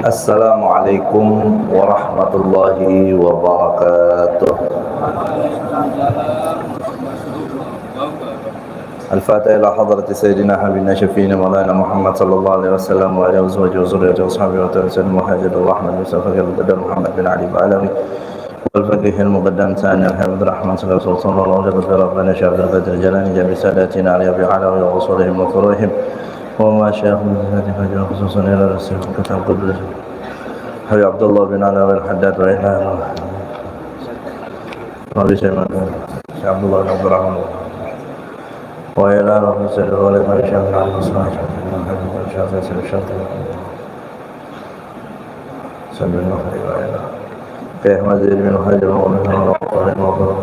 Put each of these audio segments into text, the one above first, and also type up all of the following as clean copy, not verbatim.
Assalamualaikum warahmatullahi wabarakatuh. الفاتحة إلى حضرة سيدنا حبيبنا شفينا مولانا محمد صلى الله عليه وسلم وعلى أزواجه وذريته وأصحابه وتابعين المهاجر الرحمة المصطفى المقدم محمد بن علي العلوي والفقيه المقدم ثاني الحمد الرحمن صلى الله عليه وسلم وجل ربنا شاف القدر الجلاني جاب ساداتنا على أبي علوي وأصولهم وفروعهم وما شاء من هذه فجر خصوصا إلى رسول كتاب قدس حبيب عبد الله بن علوي الحداد وإلى ربي سيما عبد الله بن عبد الرحمن وإلى رب سيد الولد والشافع على المصنع والشافع سيد الشافع سلم الله عليه كيف مزيد من خير ومن رحمة وفضل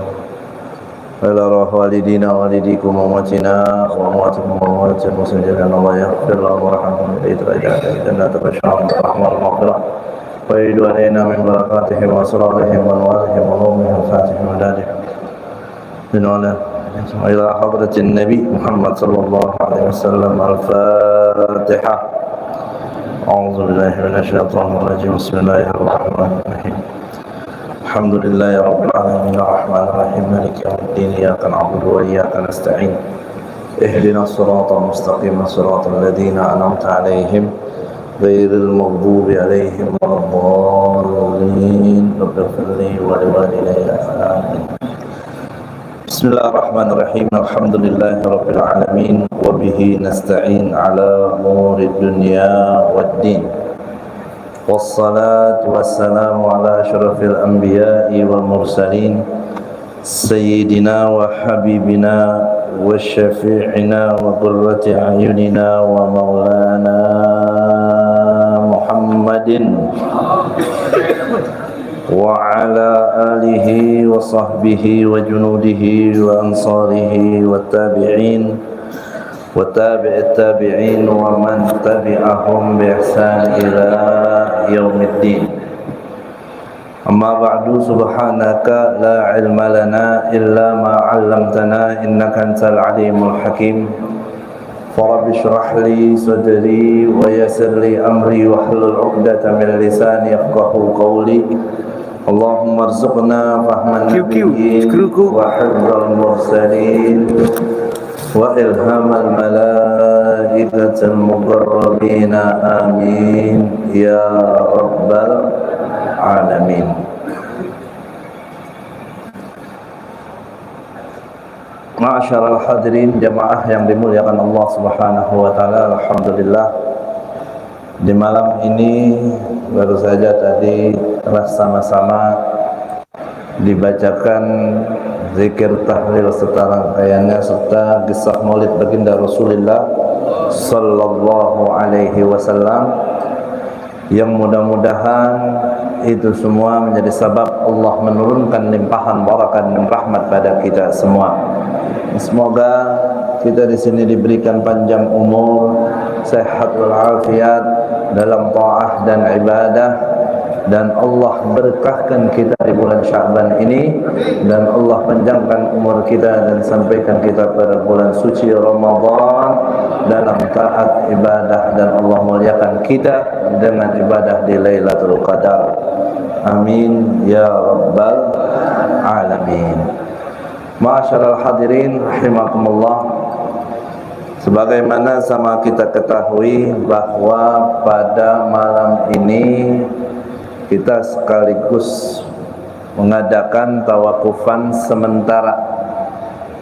وإلى روح والدينا ووالديكم وأمواتنا وأمواتكم وأموات المسلمين جميعا الله يغفر لهم ويرحمهم ويزيد درجاتهم جنات البشر والرحمة والمغفرة ويجعل علينا من بركاتهم وأسرارهم وأنوارهم وعلومهم وفاتحهم ودادهم من ولا إلى حضرة النبي محمد صلى الله عليه وسلم الفاتحة. أعوذ بالله من الشيطان الرجيم. بسم الله الرحمن الرحيم. الحمد لله رب العالمين الرحمن الرحيم مالك يوم الدين إياك نعبد وإياك نستعين اهدنا الصراط المستقيم صراط الذين أنعمت عليهم غير المغضوب عليهم ولا الضالين رب اغفر لي ولوالدي آمين. بسم الله الرحمن الرحيم. الحمد لله رب العالمين وبه نستعين على أمور الدنيا والدين والصلاة والسلام على أشرف الأنبياء والمرسلين سيدنا وحبيبنا وشفيعنا وقرة أعيننا ومولانا محمد وعلى آله وصحبه وجنوده وأنصاره والتابعين وتابع التابعين ومن تبعهم بإحسان إلى يوم الدين. أما بعد سبحانك لا علم لنا إلا ما علمتنا إنك أنت العليم الحكيم. فرب اشرح لي صدري ويسر لي أمري واحلل عقدة من لساني يفقهوا قولي. اللهم ارزقنا فهم النبيين وحفظ المرسلين وإلهام الملائكة المقربين آمين يا رب العالمين. Ma'asyiral hadirin jamaah yang dimuliakan Allah Subhanahu wa taala, alhamdulillah di malam ini baru saja tadi telah sama-sama dibacakan zikir tahlil serta rangkaiannya serta kisah maulid baginda Rasulullah sallallahu alaihi wasallam yang mudah-mudahan itu semua menjadi sebab Allah menurunkan limpahan barakat dan rahmat pada kita semua. Semoga kita di sini diberikan panjang umur, sehat walafiat dalam taat dan ibadah, dan Allah berkahkan kita di bulan Sya'ban ini, dan Allah panjangkan umur kita dan sampaikan kita pada bulan suci Ramadan dalam taat ibadah, dan Allah muliakan kita dengan ibadah di Lailatul Qadar. Amin ya rabbal alamin. Ma'asyiral hadirin rahimakumullah, sebagaimana sama kita ketahui bahwa pada malam ini kita sekaligus mengadakan tawakufan sementara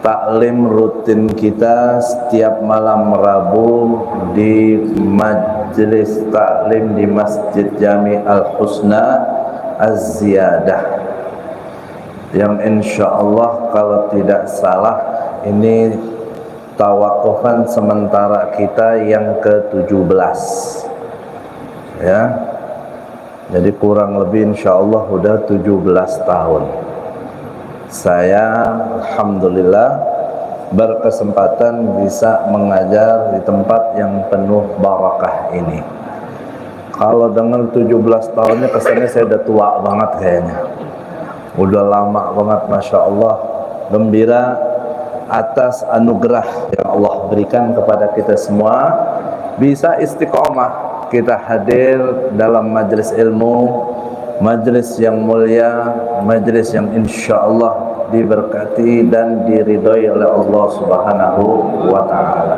taklim rutin kita setiap malam Rabu di majelis taklim di Masjid Jami Al-Husna Az-Ziyadah, yang insyaallah kalau tidak salah ini tawakufan sementara kita yang ke-17 ya. Jadi kurang lebih insyaallah udah 17 tahun saya alhamdulillah berkesempatan bisa mengajar di tempat yang penuh barakah ini. Kalau dengan 17 tahunnya kesannya saya udah tua banget kayaknya. Udah lama banget, Masya Allah. Gembira atas anugerah yang Allah berikan kepada kita semua bisa istiqomah kita hadir dalam majlis ilmu, majlis yang mulia, majlis yang insyaallah diberkati dan diridhoi oleh Allah Subhanahu wa taala.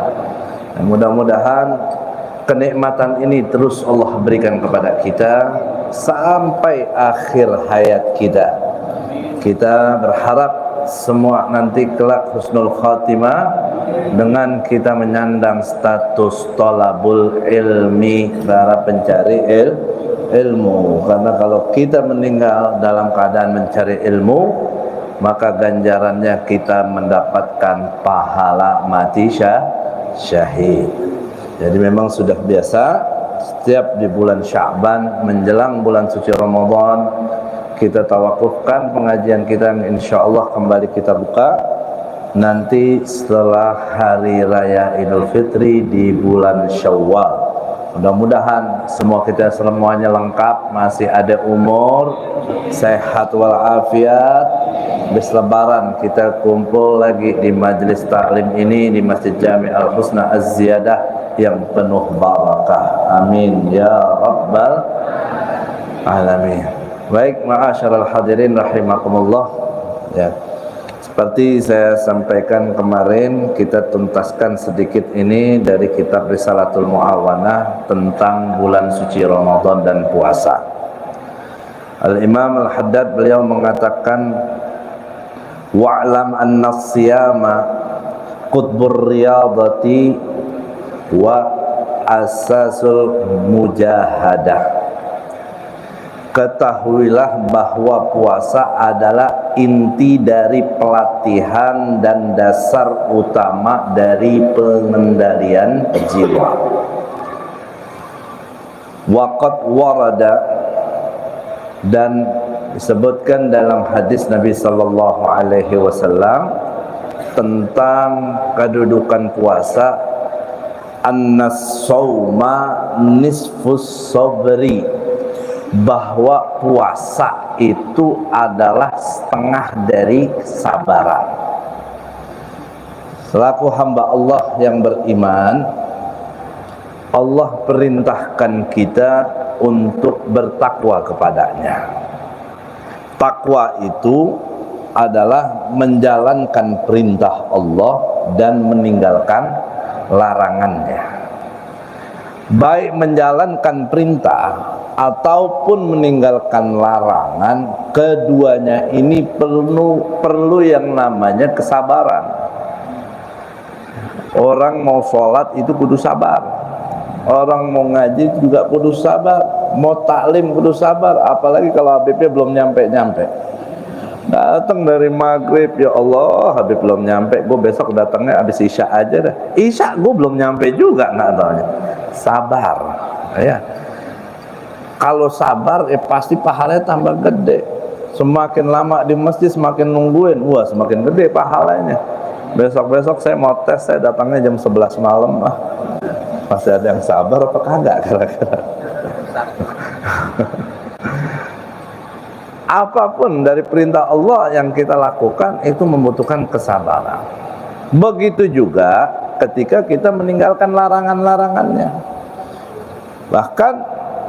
Mudah-mudahan kenikmatan ini terus Allah berikan kepada kita sampai akhir hayat kita. Kita berharap semua nanti kelak husnul khatimah dengan kita menyandang status thalabul ilmi, para pencari ilmu. Karena kalau kita meninggal dalam keadaan mencari ilmu, maka ganjarannya kita mendapatkan pahala mati syahid. Jadi memang sudah biasa setiap di bulan Sya'ban menjelang bulan suci Ramadan kita tawakufkan pengajian kita yang insyaallah kembali kita buka nanti setelah hari raya Idul Fitri di bulan Syawal. Mudah-mudahan semua kita semuanya lengkap, masih ada umur, sehat walafiat. Habis lebaran kita kumpul lagi di majlis taklim ini di Masjid Jami' Al-Husna Az-Ziyadah yang penuh barakah. Amin ya rabbal alamin. Baik, ma'asyiral hadirin rahimakumullah. Ya. Seperti saya sampaikan kemarin, kita tuntaskan sedikit ini dari kitab Risalatul Mu'awanah tentang bulan suci Ramadan dan puasa. Al-Imam Al-Haddad beliau mengatakan, wa'lam anna as-siyama qutbur riyadati wa asasul mujahadah. Ketahuilah bahwa puasa adalah inti dari pelatihan dan dasar utama dari pengendalian jiwa. Waqad warada, dan disebutkan dalam hadis Nabi sallallahu alaihi wasallam tentang kedudukan puasa, annas-shauma nisfus sabri, bahwa puasa itu adalah setengah dari kesabaran. Selaku hamba Allah yang beriman, Allah perintahkan kita untuk bertakwa kepadanya. Takwa itu adalah menjalankan perintah Allah dan meninggalkan larangannya. Baik menjalankan perintah ataupun meninggalkan larangan, keduanya ini perlu yang namanya kesabaran. Orang mau sholat itu kudu sabar, orang mau ngaji juga kudu sabar, mau taklim kudu sabar. Apalagi kalau Habibnya belum nyampe-nyampe, datang dari maghrib, ya Allah Habib belum nyampe, gue besok datangnya habis isya aja dah. Isya gue belum nyampe juga, nggak taunya. Sabar ya. Kalau sabar pasti pahalanya tambah gede. Semakin lama di masjid semakin nungguin, wah semakin gede pahalanya. Besok-besok saya mau tes, saya datangnya jam 11 malam. Masih ada yang sabar apa kagak kira-kira? Apapun dari perintah Allah yang kita lakukan itu membutuhkan kesabaran. Begitu juga ketika kita meninggalkan larangan-larangannya. Bahkan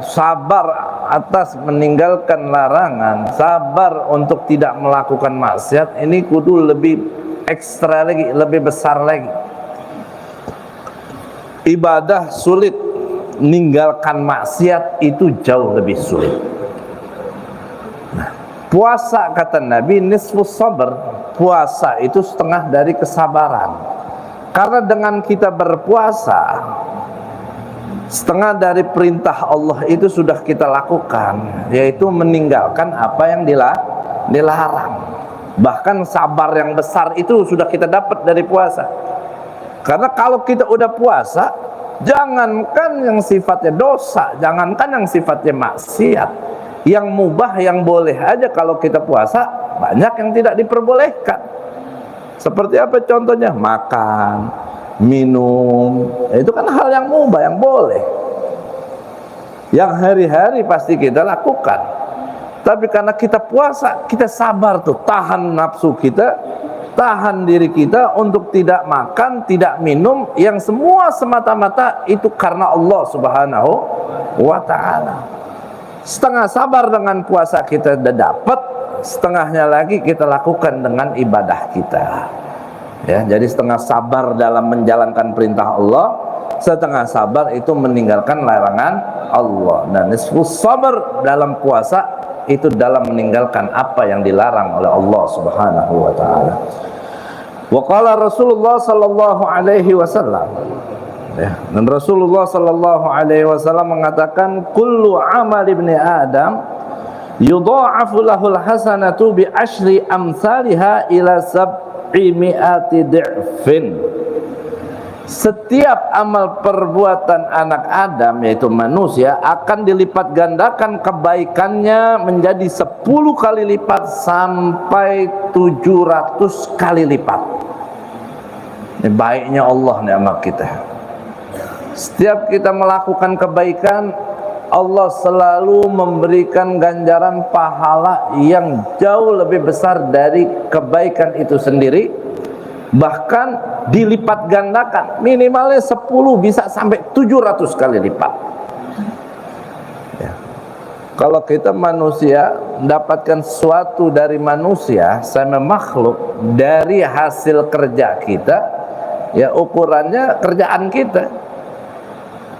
sabar atas meninggalkan larangan, sabar untuk tidak melakukan maksiat, ini kudu lebih ekstra lagi, lebih besar lagi. Ibadah sulit, meninggalkan maksiat itu jauh lebih sulit. Nah, puasa kata Nabi nisfus sabr, puasa itu setengah dari kesabaran. Karena dengan kita berpuasa, setengah dari perintah Allah itu sudah kita lakukan, yaitu meninggalkan apa yang dilarang. Bahkan sabar yang besar itu sudah kita dapat dari puasa. Karena kalau kita udah puasa, jangankan yang sifatnya dosa, jangankan yang sifatnya maksiat, yang mubah, yang boleh aja kalau kita puasa, banyak yang tidak diperbolehkan. Seperti apa contohnya? Makan, minum, itu kan hal yang mubah, yang boleh, yang hari-hari pasti kita lakukan. Tapi karena kita puasa, kita sabar tuh, tahan nafsu kita, tahan diri kita untuk tidak makan, tidak minum, yang semua semata-mata itu karena Allah Subhanahu wa ta'ala. Setengah sabar dengan puasa kita sudah dapat, setengahnya lagi kita lakukan dengan ibadah kita. Ya, jadi setengah sabar dalam menjalankan perintah Allah, setengah sabar itu meninggalkan larangan Allah. Dan nisfus sabar dalam puasa itu dalam meninggalkan apa yang dilarang oleh Allah Subhanahu wa ta'ala. Wa qala Rasulullah sallallahu alaihi wasallam, ya, dan Rasulullah sallallahu alaihi wasallam mengatakan, kullu amal ibni Adam yudha'afu lahul hasanatu bi asyri amsalha ila sab'i mi'ati di'fin. Setiap amal perbuatan anak Adam, yaitu manusia, akan dilipat gandakan kebaikannya menjadi 10 kali lipat sampai 700 kali lipat. Ini baiknya Allah nih amal kita. Setiap kita melakukan kebaikan, Allah selalu memberikan ganjaran pahala yang jauh lebih besar dari kebaikan itu sendiri. Bahkan dilipat gandakan, minimalnya 10 bisa sampai 700 kali lipat. Ya. Kalau kita manusia mendapatkan sesuatu dari manusia sama makhluk dari hasil kerja kita, ya ukurannya kerjaan kita.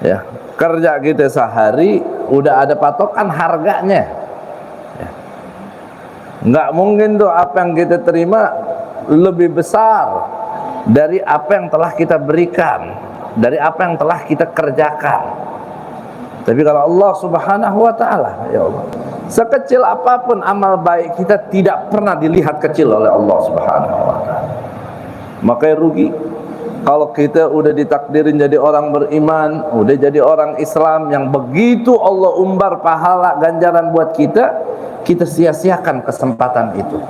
Ya, kerja kita sehari udah ada patokan harganya. Ya. Nggak mungkin tuh apa yang kita terima lebih besar dari apa yang telah kita berikan, dari apa yang telah kita kerjakan. Tapi kalau Allah Subhanahu wa ta'ala, ya Allah, sekecil apapun amal baik kita tidak pernah dilihat kecil oleh Allah Subhanahu wa ta'ala. Makanya rugi kalau kita udah ditakdirin jadi orang beriman, udah jadi orang Islam yang begitu Allah umbar pahala ganjaran buat kita, kita sia-siakan kesempatan itu.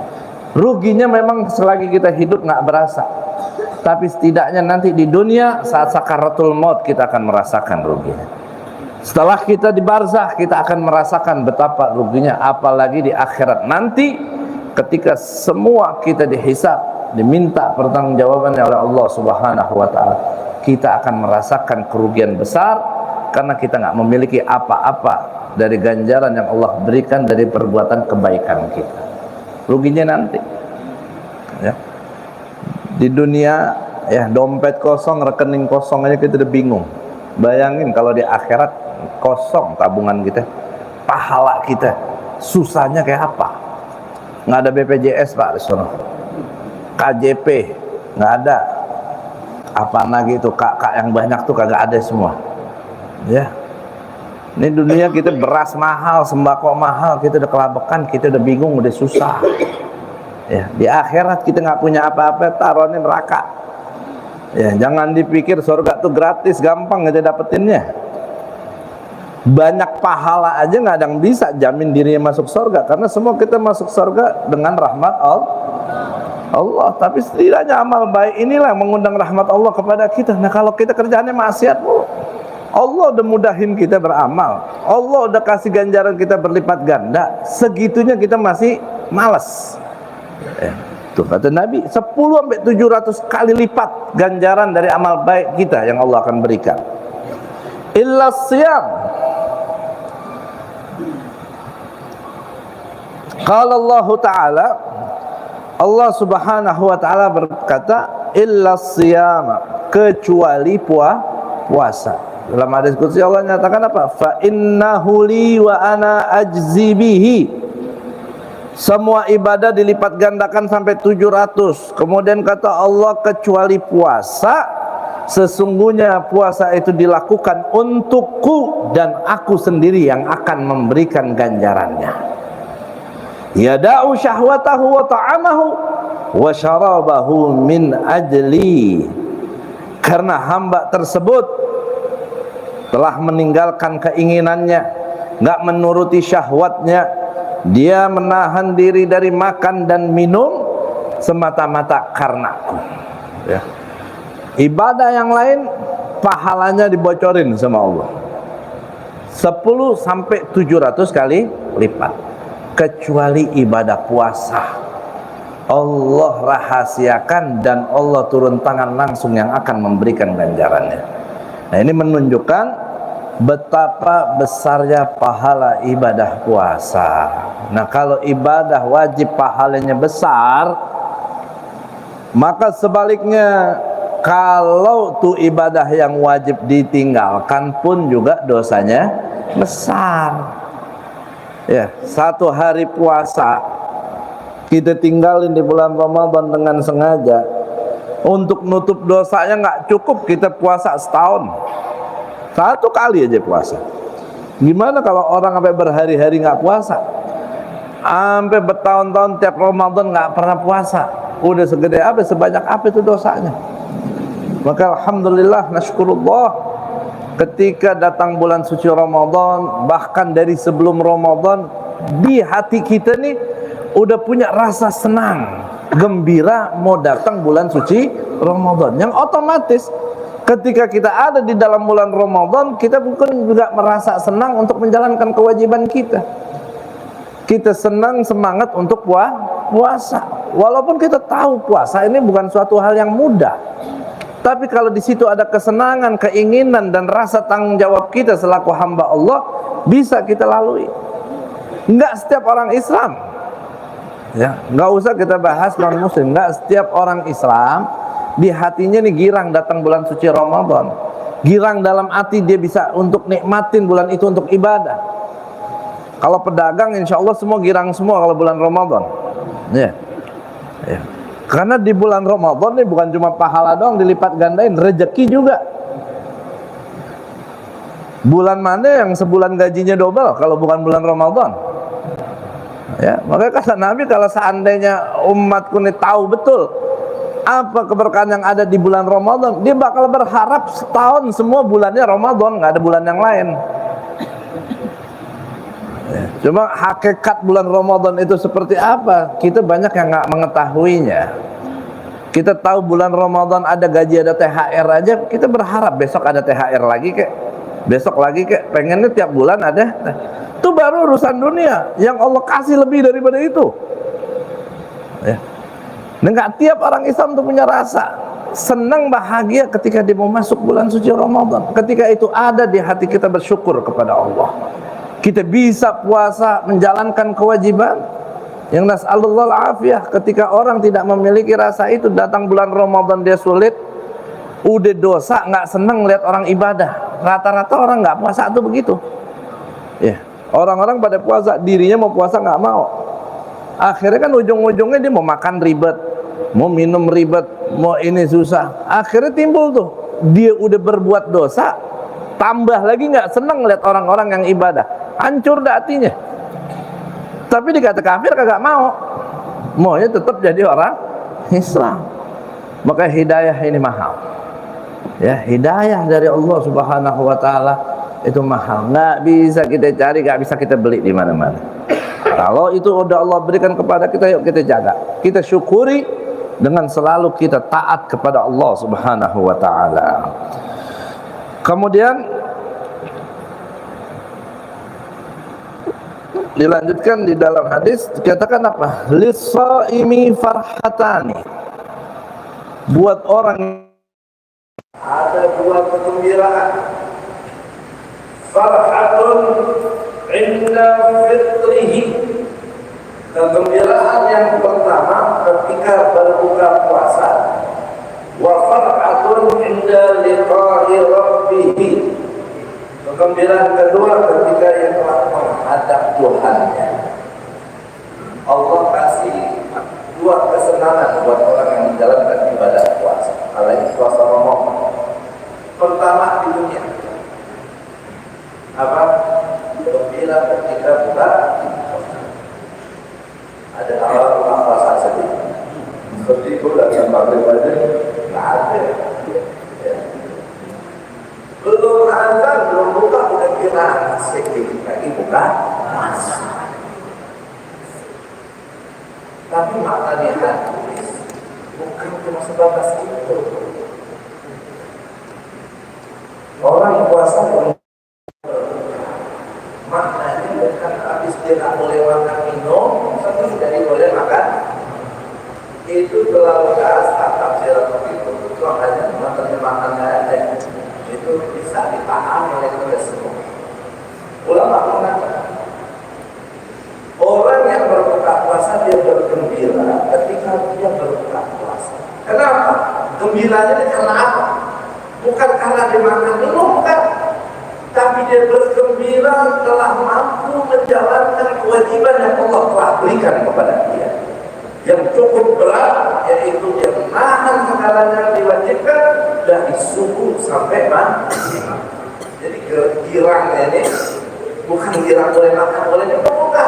Ruginya memang selagi kita hidup nggak berasa, tapi setidaknya nanti di dunia saat sakaratul maut kita akan merasakan ruginya. Setelah kita di barzah kita akan merasakan betapa ruginya, apalagi di akhirat nanti ketika semua kita dihisab, diminta pertanggungjawabannya oleh Allah Subhanahu wa ta'ala, kita akan merasakan kerugian besar karena kita nggak memiliki apa-apa dari ganjaran yang Allah berikan dari perbuatan kebaikan kita. Ruginya nanti, ya. Di dunia, ya, dompet kosong, rekening kosong aja kita udah bingung. Bayangin kalau di akhirat kosong tabungan kita, pahala kita, susahnya kayak apa? Nggak ada BPJS Pak di sana, KJP nggak ada, apa lagi itu kakak yang banyak tuh kagak ada semua, ya. Ini dunia kita beras mahal, sembako mahal, kita udah kelabakan, kita udah bingung, udah susah. Ya, di akhirat kita nggak punya apa-apa, taruhnya neraka. Ya, jangan dipikir surga tuh gratis, gampang kita dapetinnya. Banyak pahala aja nggak ada yang bisa jamin dirinya masuk surga, karena semua kita masuk surga dengan rahmat Allah. Tapi setidaknya amal baik inilah yang mengundang rahmat Allah kepada kita. Nah kalau kita kerjaannya maksiat, Allah udah mudahin kita beramal, Allah udah kasih ganjaran kita berlipat ganda, segitunya kita masih malas. Tuh kata Nabi, 10 sampai 700 kali lipat ganjaran dari amal baik kita yang Allah akan berikan. Illa siyam. Qala Allah Ta'ala, Allah Subhanahu wa ta'ala berkata, illa siyam, kecuali puasa. Dalam hadis qudsi Allah nyatakan apa? Fa innahu li wa ana ajzi bihi. Semua ibadah dilipat gandakan sampai 700. Kemudian kata Allah, kecuali puasa, sesungguhnya puasa itu dilakukan untukku dan aku sendiri yang akan memberikan ganjarannya. Yada'u syahwatahu wa ta'amahu wa syarabahu min ajli. Karena hamba tersebut telah meninggalkan keinginannya, nggak menuruti syahwatnya, dia menahan diri dari makan dan minum semata-mata karenaku. Ya. Ibadah yang lain pahalanya dibocorin sama Allah 10 sampai 700 kali lipat, kecuali ibadah puasa. Allah rahasiakan dan Allah turun tangan langsung yang akan memberikan ganjarannya. Nah, ini menunjukkan betapa besarnya pahala ibadah puasa. Nah, kalau ibadah wajib pahalanya besar, maka sebaliknya kalau tuh ibadah yang wajib ditinggalkan pun juga dosanya besar. Ya, satu hari puasa kita tinggalin di bulan Ramadan dengan sengaja, untuk nutup dosanya nggak cukup kita puasa setahun, satu kali aja puasa. Gimana kalau orang sampai berhari-hari nggak puasa, sampai bertahun-tahun tiap Ramadan nggak pernah puasa, udah segede apa, sebanyak apa itu dosanya. Maka alhamdulillah, nasyukurullah, ketika datang bulan suci Ramadan, bahkan dari sebelum Ramadan, di hati kita nih udah punya rasa senang, gembira mau datang bulan suci Ramadan, yang otomatis ketika kita ada di dalam bulan Ramadan, kita bukan juga merasa senang untuk menjalankan kewajiban kita. Kita senang, semangat untuk puasa, walaupun kita tahu puasa ini bukan suatu hal yang mudah. Tapi kalau di situ ada kesenangan, keinginan, dan rasa tanggung jawab kita selaku hamba Allah, bisa kita lalui. Enggak setiap orang Islam, ya, nggak usah kita bahas non muslim, nggak setiap orang Islam di hatinya nih girang datang bulan suci Ramadan, girang dalam hati dia bisa untuk nikmatin bulan itu untuk ibadah. Kalau pedagang insya Allah semua girang semua kalau bulan Ramadan, ya, ya. Karena di bulan Ramadan nih bukan cuma pahala doang dilipat gandain, rezeki juga. Bulan mana yang sebulan gajinya double kalau bukan bulan Ramadan? Ya, makanya kata Nabi, kalau seandainya umatku ini tahu betul apa keberkahan yang ada di bulan Ramadan, dia bakal berharap setahun semua bulannya Ramadan, nggak ada bulan yang lain. Ya, cuma hakikat bulan Ramadan itu seperti apa, kita banyak yang nggak mengetahuinya. Kita tahu bulan Ramadan ada gaji, ada THR aja, kita berharap besok ada THR lagi kek, besok lagi kek, pengennya tiap bulan ada. Itu baru urusan dunia, yang Allah kasih lebih daripada itu. Ya. Nggak tiap orang Islam tuh punya rasa senang, bahagia ketika dia mau masuk bulan suci Ramadan. Ketika itu ada di hati kita, bersyukur kepada Allah. Kita bisa puasa, menjalankan kewajiban. Yang nas'alullah al-afiyah, ketika orang tidak memiliki rasa itu, datang bulan Ramadan dia sulit, udah dosa, nggak senang lihat orang ibadah. Rata-rata orang nggak puasa tuh begitu. Ya. Orang-orang pada puasa, dirinya mau puasa nggak mau. Akhirnya kan ujung-ujungnya dia mau makan ribet, mau minum ribet, mau ini susah. Akhirnya timbul tuh, dia udah berbuat dosa, tambah lagi nggak senang lihat orang-orang yang ibadah, hancur dah hatinya. Tapi dikata kafir kagak mau, maunya tetap jadi orang Islam. Maka hidayah ini mahal. Ya, hidayah dari Allah Subhanahu wa taala itu mahal, nggak bisa kita cari, nggak bisa kita beli di mana-mana. Kalau itu udah Allah berikan kepada kita, yuk kita jaga, kita syukuri dengan selalu kita taat kepada Allah Subhanahu wa taala. Kemudian dilanjutkan di dalam hadis, dikatakan apa? Lis-shaimi farhatani. Buat orang ada dua kegembiraan. Farhatun inda fitrihi. Kegembiraan yang pertama ketika berbuka puasa. Wa farhatun inda liqa'i rabbih. Kegembiraan kedua ketika yang telah menghadap Tuhannya. Allah kasih dua kesenangan buat orang yang menjalankan ibadah puasa, apalagi puasa Ramadan. Pertama di dunia, apa? Gembira ketika buka. Ada orang puasa sedih, seperti itu datang maghrib aja nggak ada. Ya. Belum azan, belum buka udah kira sedih, lagi buka masa. Tapi maknanya hadis bukan cuma sebatas itu. Orang puasa maknanya bukan habis dia tak boleh makan minum, tapi jadi boleh makan. itu terlalu kasar tafsiran itu hanya menerjemahkannya aja, itu bisa dipahami oleh kita semua. Ulama mengatakan orang yang berbuka puasa dia bergembira ketika dia berbuka puasa. Kenapa? Gembiranya karena apa? Bukan karena dia makan dulu, bukan. Tapi dia bergembira telah mampu menjalankan kewajiban yang Allah telah berikan kepada dia, yang cukup berat, yaitu dia menahan segala yang diwajibkan dari subuh sampai malam. Jadi girangnya ini bukan girang boleh makan, boleh minum, bukan.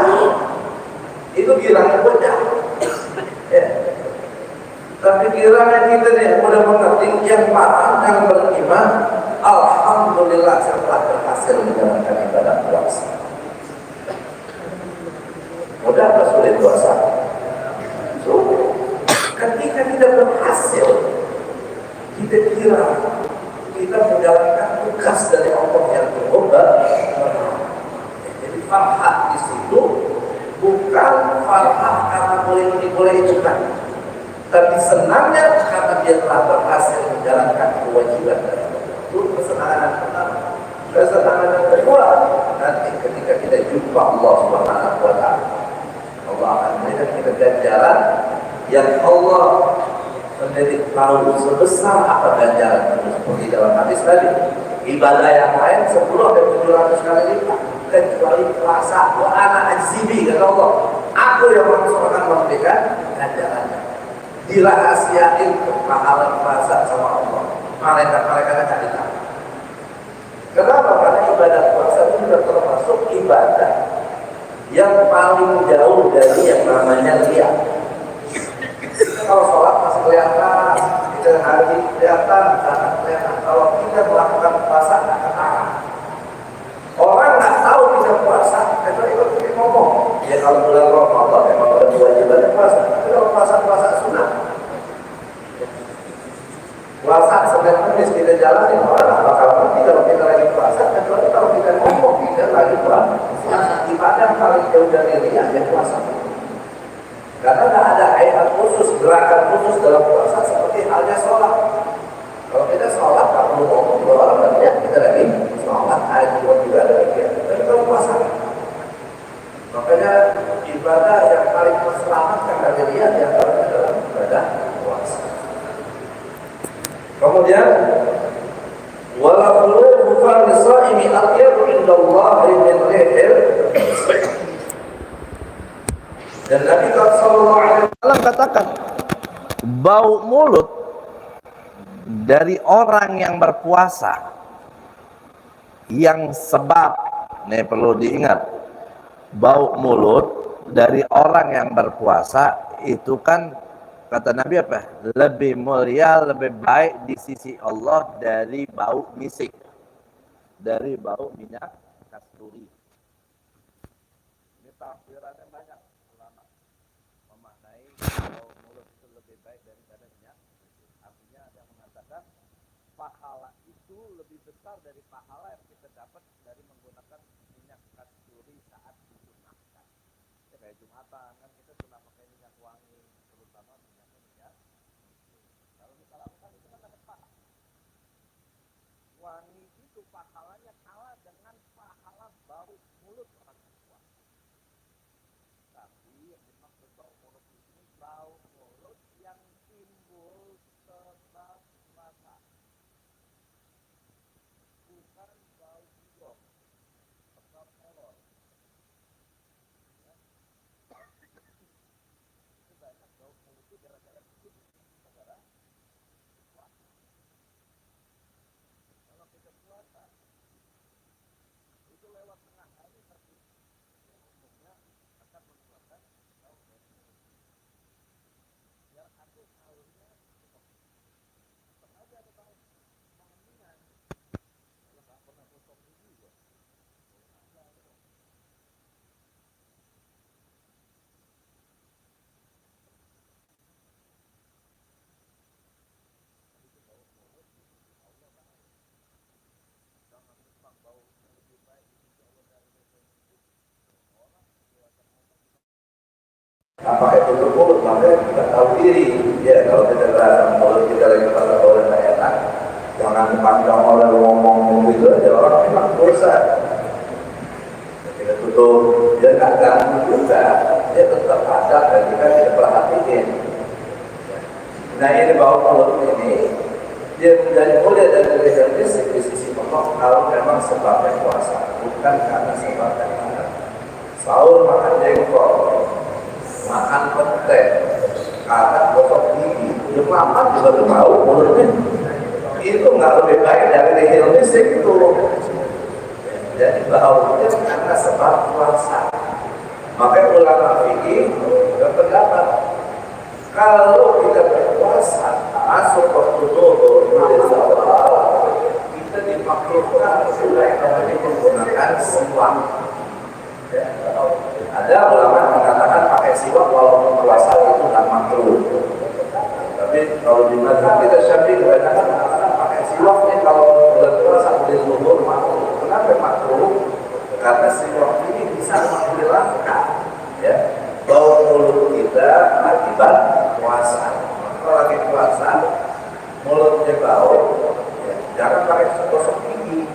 Itu girangnya bocah. Ya. Tapi girangnya kita nih udah mengerti yang paham dan beriman. Alhamdulillah setelah berhasil menjalankan ibadah puasa. Mudah atau sulit puasa? Sulit. Ketika kita berhasil, kita kira kita menjalankan tugas dari Allah yang berobat. Jadi farhat di situ bukan farhat karena boleh itu kan, tapi senangnya karena dia telah berhasil menjalankan kewajiban dari Allah. Itu kesenangan yang pertama. Kesenangan yang kedua, nanti ketika kita jumpa Allah Subhanahu wa Ta'ala, Allah akan memberikan kita ganjaran yang Allah sendiri tahu sebesar apa ganjaran itu. Seperti dalam hadis tadi, ibadah yang lain 10 sampai 700 kali lipat, kecuali puasa. Wa ana ajzibi, kata Allah, aku yang langsung akan memberikan ganjarannya. Dirahasiain pahala puasa sama Allah. Malaikat-malaikat akan ditanya. Kenapa? Karena ibadah puasa itu sudah termasuk ibadah yang paling jauh dari yang namanya riya. Kalau sholat masih kelihatan, kita hari kelihatan, sangat kelihatan. Kalau kita melakukan puasa nggak ketahuan. Orang nggak tahu kita puasa, kita ikut ngomong. Ya kalau bulan Ramadan memang ada kewajibannya puasa. Tapi kalau puasa sunnah, puasa Senin Kamis kita jalani, orang nggak bakal ngerti kalau kita lagi puasa. Kecuali kalau kita ngomong kita lagi puasa. Ibadah paling jauh dari riya ya puasa. Karena tidak ada ayat khusus, gerakan khusus dalam puasa seperti halnya sholat. Kalau kita sholat, tak perlu ngomong dua orang banyak, kita lagi sholat, ayat juga ada lagi. Tapi kalau puasa, makanya ibadah yang paling menyelamatkan dari riya yang adalah ibadah puasa. Kemudian, walaupun bukan shaimi atyabu indallahi min rihil. Dan Nabi sallallahu alaihi wasallam katakan, bau mulut dari orang yang berpuasa yang sebab, ini perlu diingat, bau mulut dari orang yang berpuasa itu kan kata Nabi apa? Lebih mulia, lebih baik di sisi Allah dari bau misik, dari bau minyak kasturi. Ini tafsirannya banyak. Memaknai bau mulut itu lebih baik daripada minyak. Artinya ada yang mengatakan pahala itu lebih besar dari pahala yang kita dapat dari menggunakan minyak kasturi saat disunahkan. Ya, kayak Jumatan kan kita sunah pakai minyak wangi, terutama minyak. Kalau misalnya itu kan ada pahala. Wangi itu pahalanya kalah dengan pahala bau mulut orang tua. Tapi yang dimaksud bau mulut ini bau mulut yang timbul sebab rasa, bukan bau gigong sebab error. Ya. Itu banyak bau mulut itu gara-gara begitu, saudara. Kalau kita puasa, pakai tutup mulut, maka kita tahu diri. Ya, kalau kita berasa mulut kita lagi pada orang tidak enak, jangan dipandang oleh ngomong gitu aja, orang memang dosa. Kita tutup, dia nggak ganggu juga, dia tetap ada dan kita perhatiin. Nah ini bau mulut ini, dia menjadi mulia dari fisik di sisi Allah kalau memang sebabnya puasa, bukan karena sebabnya makan. Sahur makan jengkol, makan petai, karena gosok gigi, belum makan juga belum tahu mulutnya. Itu nggak lebih baik dari nihil fisik itu. Jadi baunya karena sebab puasa. Makanya ulama fikih berpendapat kalau kita berpuasa masuk waktu zuhur kita dimakruhkan supaya menggunakan siwak. Ya. Ada ulama mengatakan pakai siwak walaupun puasa itu nggak makruh. Tapi kalau di mazhab kita Syafi'i kebanyakan mengatakan pakai siwak ini kalau bulan puasa di zuhur makruh. Kenapa makruh? Karena siwak ini bisa menghilangkan ya bau mulut kita akibat puasa. Kalau lagi puasa mulutnya bau, ya, jangan pakai gosok gigi,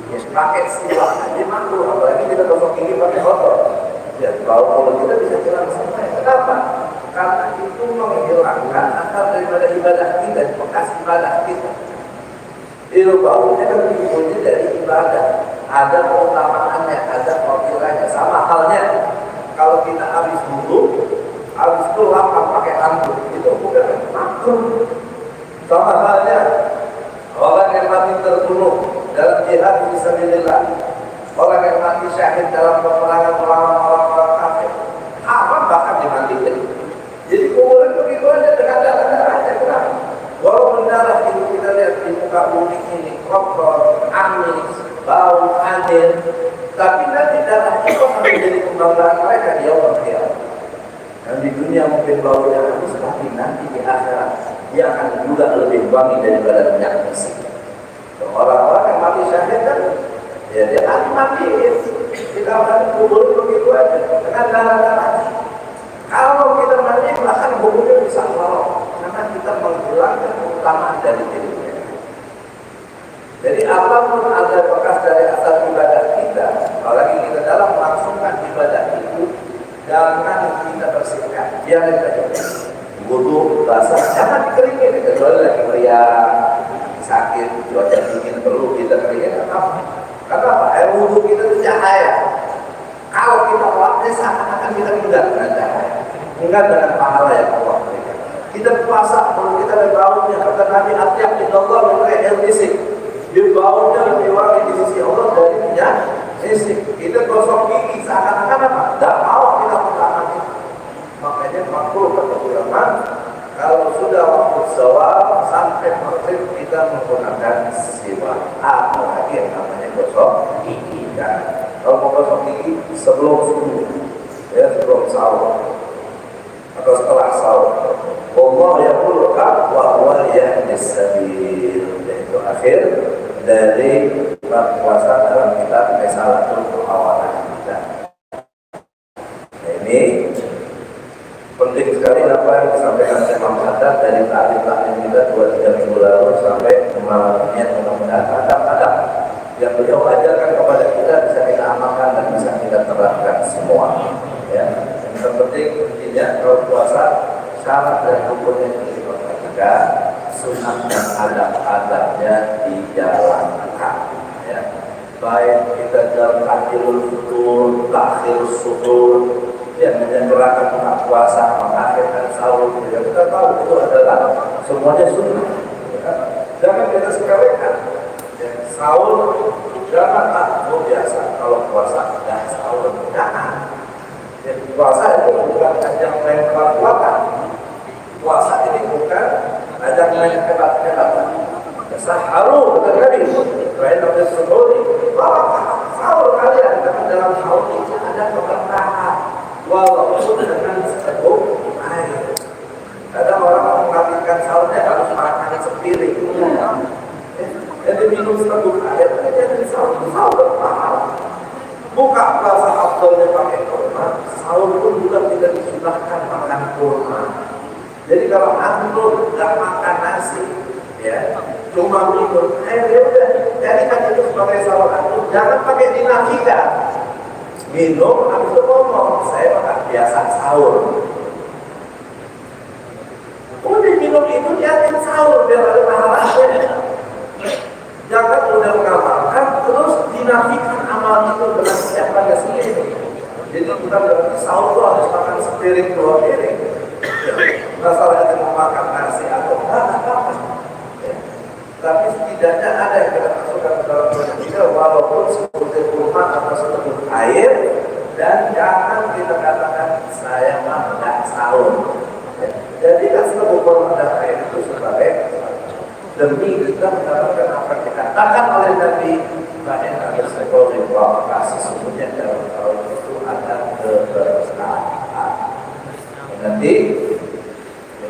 ya, pakai siwak aja makruh. Apalagi kita gosok gigi pakai kotor, ya bau mulut kita bisa hilang semua. Kenapa? Karena itu menghilangkan akar daripada ibadah kita, bekas ibadah kita. Itu baunya kan timbulnya dari ibadah. Ada keutamaannya, ada fadilahnya. Sama halnya kalau kita habis wudu, habis itu lapang pakai anduk, itu bukan makruh. Sama halnya orang yang mati terbunuh dalam jihad fisabilillah, orang yang mati syahid dalam peperangan melawan orang-orang kafir, haram bahkan dimandikan. Jadi kuburan begitu aja dengan darah-darahnya. Kenapa? Walaupun darah itu kita lihat di muka bumi ini kotor, amis, bau, anjir, tapi nanti darah itu akan menjadi kebanggaan mereka di Allah ya. Dan di dunia mungkin baunya halus, tapi nanti di akhirat dia akan juga lebih wangi daripada minyak misik. Orang-orang yang mati syahid kan, ya dia mati di kawasan kubur begitu aja dengan darah-darahnya. Kalau kita mandi bahkan hukumnya bisa haram karena kita menghilangkan keutamaan dari dirinya. Jadi apapun ada bekas dari asal ibadah kita, apalagi kita dalam melangsungkan ibadah itu, jangan kita bersihkan. Biarin saja. Wudu basah, jangan dikeringin. Kecuali lagi meriah, sakit, cuaca dingin perlu kita keringin. Karena apa? Air wudu kita itu cahaya. Kalau kita waktu seakan-akan kita enggak dengan cahaya, enggak dengan pahala yang Allah berikan. Kita puasa, kalau kita ada baunya, kata Nabi Atyab di Allah mengenai ilmisik. Dia baunya lebih wangi di sisi Allah dari minyak misik. Kita gosok gigi seakan-akan apa? Tidak mau kita pertama itu. Makanya makruh kata ulama, kalau sudah waktu zawal sampai maghrib kita menggunakan siwak. Apalagi yang namanya gosok gigi. Kalau mau gosok gigi sebelum subuh, ya sebelum sahur atau setelah sahur. Allah yaqulu wa huwa yahdis sabil. Itu akhir dari bab puasa dalam kitab Risalatul Muhawalah kita. Nah, ini penting sekali apa yang disampaikan oleh Imam Haddad dari taklim kita 2-3 minggu lalu sampai kemarin. Mudah-mudahan kadang-kadang yang beliau ajarkan kepada kita bisa kita amalkan dan bisa kita terapkan semua. Ya, yang terpenting intinya kalau puasa syarat dan hukumnya ini ketika sunnah dan adab-adabnya dijalankan. Ya, baik kita dalam akhirul futur, akhirul suhur, yang menyegerakan buka puasa, mengakhirkan sahur, ya kita tahu itu adalah semuanya sunnah. Ya, jangan kita sepelekan. Sahur jangan biasa, kalau puasa dan sahur jangan. Jadi puasa itu bukan ajang main kekuatan. Puasa ini bukan ajang main hebat-hebatan. Saharu kata Nabi, lain dari sahur, sahur kalian karena dalam sahur itu ada keberkahan, walaupun dengan seteguk air. Kadang orang mengambilkan sahurnya harus makan sepiring. Jadi minum seteguk air, jadi sahur mahal. Buka puasa Abdulnya pakai kurma, sahur pun juga tidak disunahkan makan kurma. Jadi kalau antum nggak makan nasi, ya, cuma minum air, ya udah, jadikan itu sebagai sahur antum. Jangan pakai dinafikan. Minum, habis itu ngomong, saya makan biasa sahur. Udah minum itu niatin sahur biar ada pahalanya. Jangan udah mengamalkan terus dinafikan amal itu dengan siapanya sendiri. Jadi kita berarti sahur itu harus makan sepiring 2 piring. Masalah itu mau makan nasi atau apa. Tapi setidaknya ada yang kita masukkan ke dalam tubuh kita, walaupun seperti kurma atau seperti air, dan jangan kita katakan saya makan sahur. Jadi kan sebuah kurma dan air itu sebagai demi kita mendapatkan apa yang dikatakan oleh Nabi banyak ada sekali kasih sesungguhnya dalam tahun itu ada kebersamaan. Nanti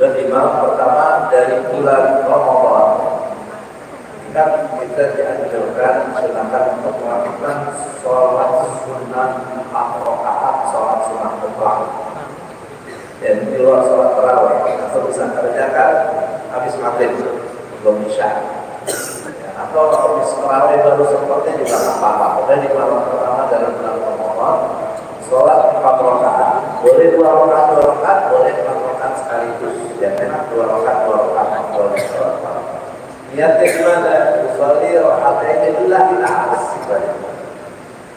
di malam pertama dari bulan Ramadan kita dianjurkan silakan untuk melakukan sholat sunnah 4 rakaat, sholat sunnah mutlak. Dan di luar sholat tarawih atau bisa kerjakan habis maghrib belum isya. Atau habis tarawih baru seperti juga nggak apa-apa. Kemudian di malam pertama dalam bulan Ramadan sholat 4 rakaat. Boleh 2 rakaat, 2 rakaat, boleh 4 rakaat sekaligus. Yang enak 2 rakaat, 2 rakaat, boleh sholat. Niatnya gimana? Usolli rakaatain lillahi ta'ala.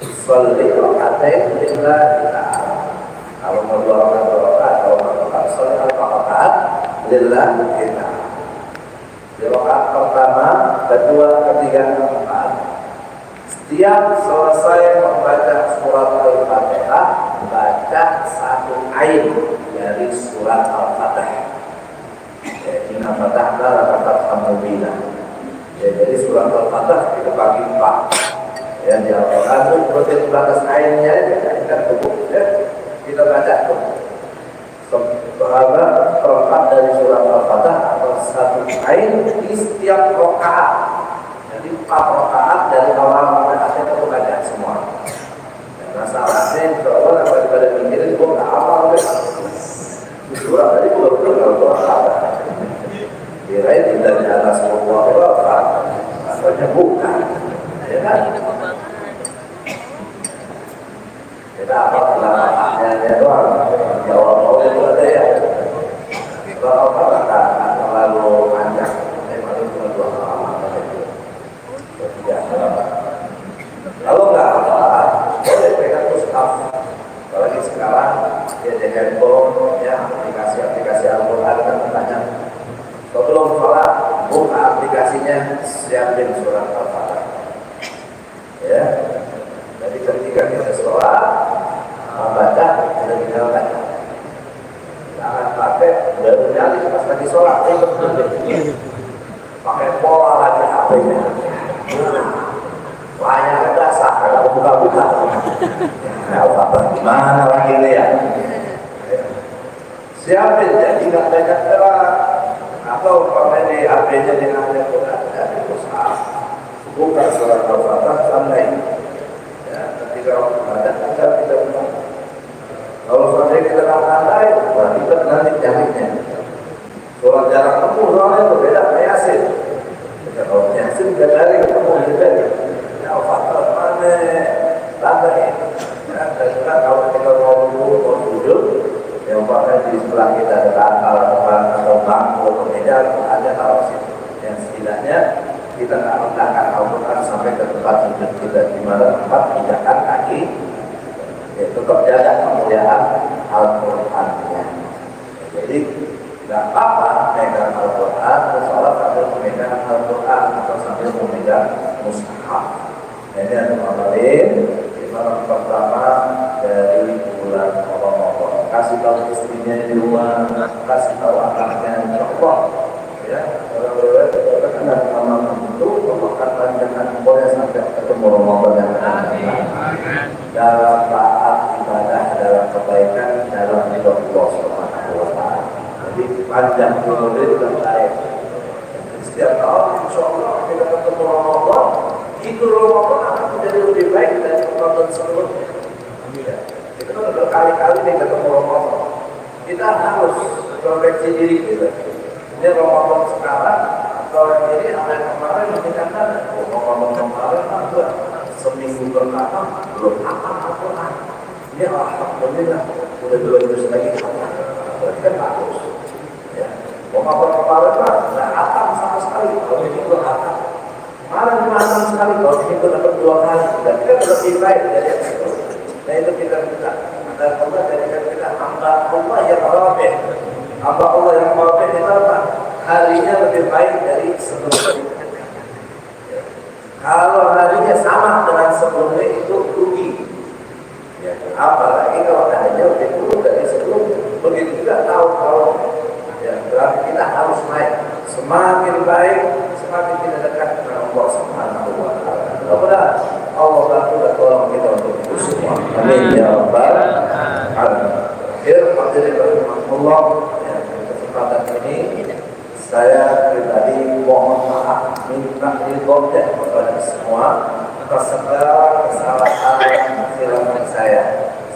Usolli rakaatain lillahi ta'ala. Kalau mau 2 rakaat, 2 rakaat, kalau 4 rakaat, usolli rakaatain lillahi ta'ala. Di rakaat pertama, kedua, ketiga, keempat. Setiap selesai membaca surat Al-Fatihah, baca 1 ayat dari surat Al-Fatihah. Inna fatahna laka fathan mubina. Jadi surat Al-Fatihah kita bagi 4. Ya, di Al-Quran itu seperti batas ayatnya kita cukup. Kita baca tuh. Perempat dari surat Al-Fatihah atau 1 ayat di setiap rakaat. Jadi 4 rakaat dari awal sampai akhir itu baca semua. Dan masalahnya insya Allah daripada mikirin gue nggak hafal surat tadi gue belum hafal. Kirain tidak di atas semua orang, asalnya bukan, ya kan? Kita apa belakangnya doang, jawab oleh itu ada ya. Kalau apa tak terlalu panjang, memang itu cuma 2 halaman saja. Kalau nggak apa, boleh pegang mushaf. Apalagi sekarang ya di handphone, ya aplikasi Al-Quran kan banyak. Kalau belum sholat, buka aplikasinya, siapin surat Al-Fatihah. Ya, jadi ketika kita sholat, membaca, kita tinggal baca. Jangan pakai baru nyali pas lagi sholat, pakai pola lagi HP-nya. Banyak dasar kalau buka-buka. Al-Fatihah gimana lagi ini ya? Siapin, jadi nggak banyak gerak. Atau pakai di HP-nya dengan Al-Quran dari mushaf, buka surat Al-Fatihah sampai ya, ketika ada kita buka. Kalau sampai kita nggak pandai, berarti kita nanti carinya. Surat jarang ketemu soalnya berbeda kayak Yasin. Kalau Yasin nggak cari ketemu juga. Ya Al-Fatihah mana tanda ini? Dan kalau kita mau duduk, yang pakai di sebelah kita ada kantor atau bangku atau meja ada taruh situ. Yang setidaknya kita nggak letakkan Al-Quran sampai ke tempat sujud kita, di mana tempat pijakan kaki. Ya, tetap jaga kemuliaan Al-Qurannya. Jadi nggak apa-apa megang Al-Quran, sholat sambil memegang Al-Quran atau sambil memegang mushaf. Ini ada ngamalin di malam pertama dari bulan Ramadan. Kasih tahu istrinya di rumah, kasih tahu anaknya di rumah. Ya, kalau berkaitan dengan itu, memakan panjangan boleh sampai ketemu Ramadan yang akan datang. Dalam taat ibadah, dalam kebaikan, dalam hidup Allah Subhanahu wa Ta'ala. Jadi panjang umur itu terbaik. Setiap tahun, insya Allah kita ketemu Ramadan. Itu Ramadan akan menjadi lebih baik dari Ramadan sebelumnya. Kita kan udah kali-kali nih ketemu Ramadan. kita harus introspeksi diri kita. Ini Ramadan sekarang atau ini apa yang kemarin mengingatkan, Ramadan kemarin apa seminggu pertama belum apa-apa. Ini alhamdulillah udah 2 juz lagi berarti kan bagus. Ya, Ramadan kemarin kan nggak hatam sama sekali, kalau ini belum hatam. Malah dimakan sekali, kalau ini dapat 2 kali, berarti kan lebih baik dari yang itu. Nah itu kita minta. Dan Allah jadikan kita hamba Allah yang rabih. Hamba Allah yang rabih itu apa? Harinya lebih baik dari sebelumnya. Ya. Kalau harinya sama dengan sebelumnya itu rugi. Ya. Apalagi kalau harinya lebih buruk dari sebelumnya. Begitu juga tahun-tahun. Ya, berarti kita harus naik. Semakin baik, semakin kita dekat dengan Allah Subhanahu wa Ta'ala. Mudah-mudahan Allah bantu dan tolong kita untuk itu semua. Amin ya rabbal alamin. Hadirin rahimahullah, ya, kesempatan ini saya pribadi mohon maaf, minta ridho kepada semua atas segala kesalahan kesilapan saya.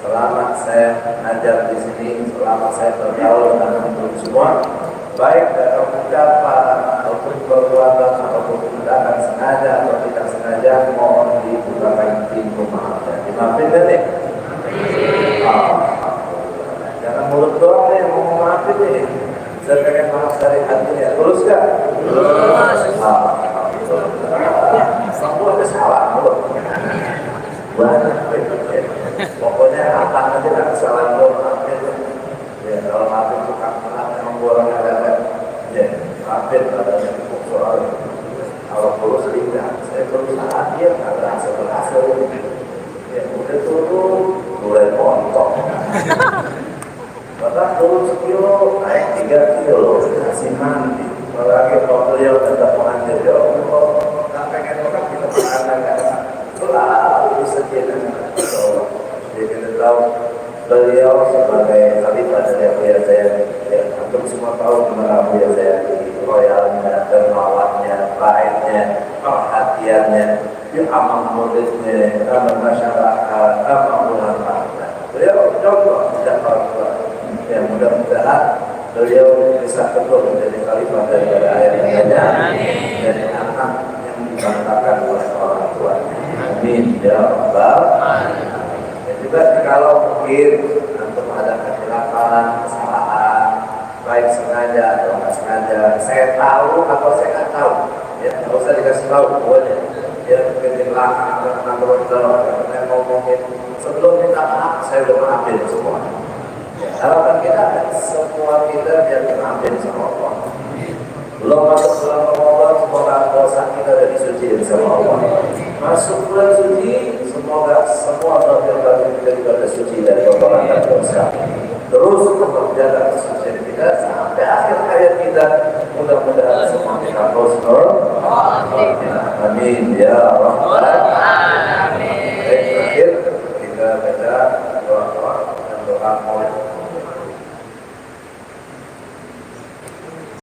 Selama saya mengajar di sini, selama saya bergaul dengan teman semua, baik dalam ucapan ataupun perbuatan ataupun tindakan sengaja atau tidak sengaja, mohon dibukakan pintu maafnya. Dimaafin kan nih? Jangan mulut doang nih mau maafin nih. Saya pengen maaf dari hatinya. Terus kan? Terus. Semua ada salah mulut. Banyak. Pokoknya apa nanti ada kesalahan lo maafin. Ya kalau maafin suka menang memang borong ada. Ya maafin ada yang soal. Kalau terus tidak, saya berusaha dia nggak berhasil. Ya udah turun, mulai montok. Bahkan turun 1 kilo, naik 3 kilo, kasih mandi. Apalagi kalau beliau tetap mengajar, ya Allah, nggak pengen makan kita makan nggak. Selalu setia dengan Allah. Jadi kita tahu beliau sebagai khalifah dari Abuya Zaidi. Ya, untuk semua tahu gimana Abuya Zaidi, royalnya, dermawannya, baiknya, perhatiannya, dia aman muridnya, aman masyarakat, aman ulama. Beliau contoh tidak orang tua. Ya mudah-mudahan beliau bisa betul menjadi khalifah dari ayahnya dari anak yang dibanggakan oleh orang tuanya. Amin ya rabbal alamin. Dan juga kalau mungkin untuk ada kecelakaan, kesalahan, baik sengaja atau nggak sengaja, saya tahu atau saya nggak tahu, ya nggak usah dikasih tahu pokoknya. Ya mungkin belakang karena karena ngomongin sebelum minta maaf, saya udah maafin semua. Ya, harapan kita semua kita biar dimaafin sama Allah. Belum masuk bulan Ramadan, semoga dosa kita sudah disucikan sama Allah. Masuk bulan suci, semoga semua dosa kita juga sudah suci dari kotoran dan dosa. Terus untuk jaga kesucian kita sampai akhir hayat kita. Mudah-mudahan semua kita husnul khatimah. Amin ya rabbal alamin. Terakhir kita baca doa dan doa maulid.